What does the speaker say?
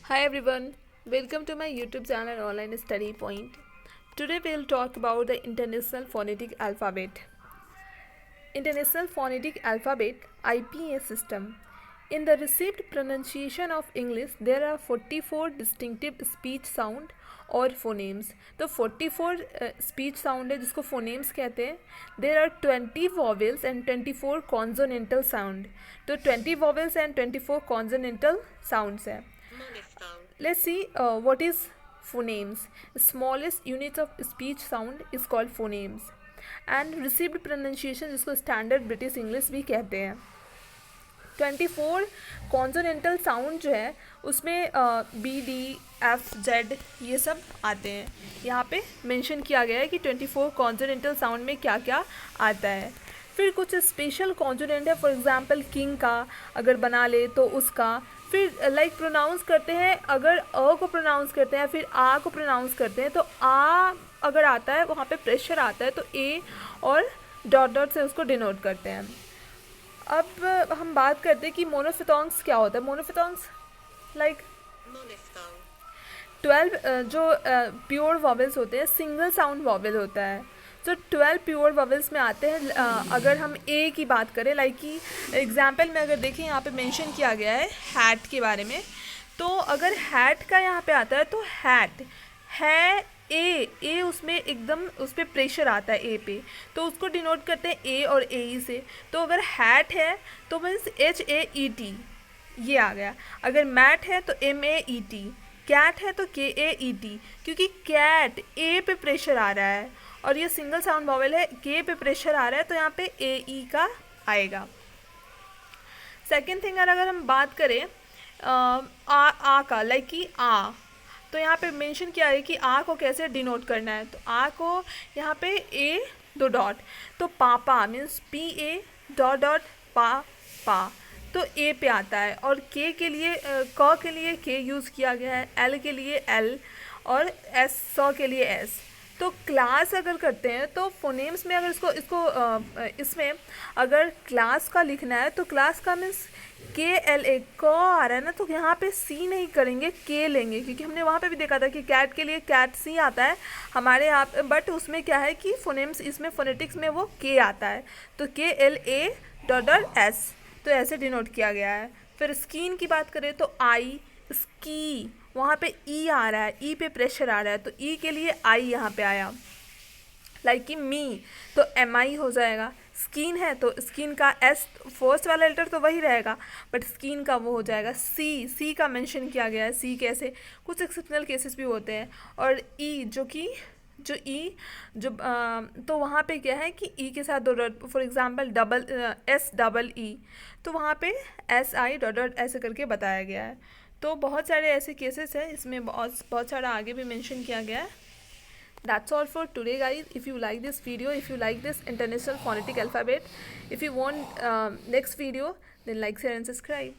Hi everyone, welcome to my YouTube channel Online Study Point. Today we'll talk about the International Phonetic Alphabet. International Phonetic Alphabet IPA system. In the received pronunciation of English, there are 44 distinctive speech sound और phonemes. तो 44 speech sound है जिसको phonemes कहते हैं. There are 20 vowels and 24 consonantal sound. तो 20 vowels and 24 consonantal sounds है. Let's see what is phonemes. Smallest unit of speech sound is called phonemes. And received pronunciation जिसको standard British English भी कहते हैं. 24 कॉन्सोनेंटल साउंड जो है उसमें बी डी एफ जेड ये सब आते हैं. यहाँ पे मेंशन किया गया है कि 24 कॉन्सोनेंटल साउंड में क्या क्या आता है. फिर कुछ स्पेशल कॉन्सोनेंट है, फॉर एग्जांपल किंग का अगर बना ले तो उसका. फिर लाइक प्रोनाउंस करते हैं, अगर अ को प्रोनाउंस करते हैं फिर आ को प्रोनाउंस करते हैं तो आ अगर आता है वहाँ पे प्रेशर आता है तो ए और डॉट डॉट से उसको डिनोट करते हैं. अब हम बात करते हैं कि मोनोफिथोंग्स क्या होता है. मोनोफिथोंग्स लाइक 12 जो प्योर वॉवेल्स होते हैं, सिंगल साउंड वॉवेल होता है. तो 12 प्योर वॉवेल्स में आते हैं. अगर हम ए की बात करें, लाइक कि एग्जाम्पल में अगर देखें यहाँ पे मेंशन किया गया है हैट के बारे में. तो अगर हैट का यहाँ पे आता है तो हैट है ए उसमें एकदम उस पर प्रेशर आता है ए पे, तो उसको डिनोट करते हैं ए और ए ई से. तो अगर हैट है तो मीन्स HAET ये आ गया. अगर मैट है तो MAET. कैट है तो KAET, क्योंकि कैट ए पे प्रेशर आ रहा है और ये सिंगल साउंड वॉवेल है, के पे प्रेशर आ रहा है तो यहाँ पे AE का आएगा. सेकेंड थिंग अगर हम बात करें आ का, लाइक कि आ, तो यहाँ पे मेंशन किया है कि आ को कैसे डिनोट करना है. तो आ को यहाँ पे ए दो डॉट, तो पापा मीन्स PA डॉट डॉट पा तो ए पे आता है. और के लिए क के लिए के यूज़ किया गया है, एल के लिए एल और सौ के लिए एस. तो क्लास अगर करते हैं तो फोनेम्स में अगर इसमें अगर क्लास का लिखना है तो क्लास का मीन्स KLA क आ रहा है ना, तो यहाँ पे सी नहीं करेंगे, के लेंगे, क्योंकि हमने वहाँ पे भी देखा था कि कैट के लिए कैट सी आता है हमारे यहाँ पे, बट उसमें क्या है कि फोनेम्स इसमें फोनेटिक्स में वो के आता है. तो KLA डॉट डॉट एस, तो ऐसे डिनोट किया गया है. फिर स्किन की बात करें तो आई स्की, वहाँ पे ई आ रहा है, ई पे प्रेशर आ रहा है तो ई के लिए आई यहाँ पे आया. लाइक कि मी तो MI हो जाएगा. स्किन है तो स्किन का एस फर्स्ट वाला लेटर तो वही रहेगा, बट स्किन का वो हो जाएगा सी का मेंशन किया गया है. सी कैसे, कुछ एक्सेप्शनल केसेस भी होते हैं. और ई तो वहाँ पे क्या है कि ई के साथ दो डॉट, फॉर एग्जांपल SEE, तो वहाँ पे SI डॉट डॉट ऐसे करके बताया गया है. तो बहुत सारे ऐसे केसेस हैं, इसमें बहुत सारा आगे भी मेंशन किया गया है. That's all for today guys. If you like this video, if you like this international phonetic alphabet, if you want next video, then like, share and subscribe.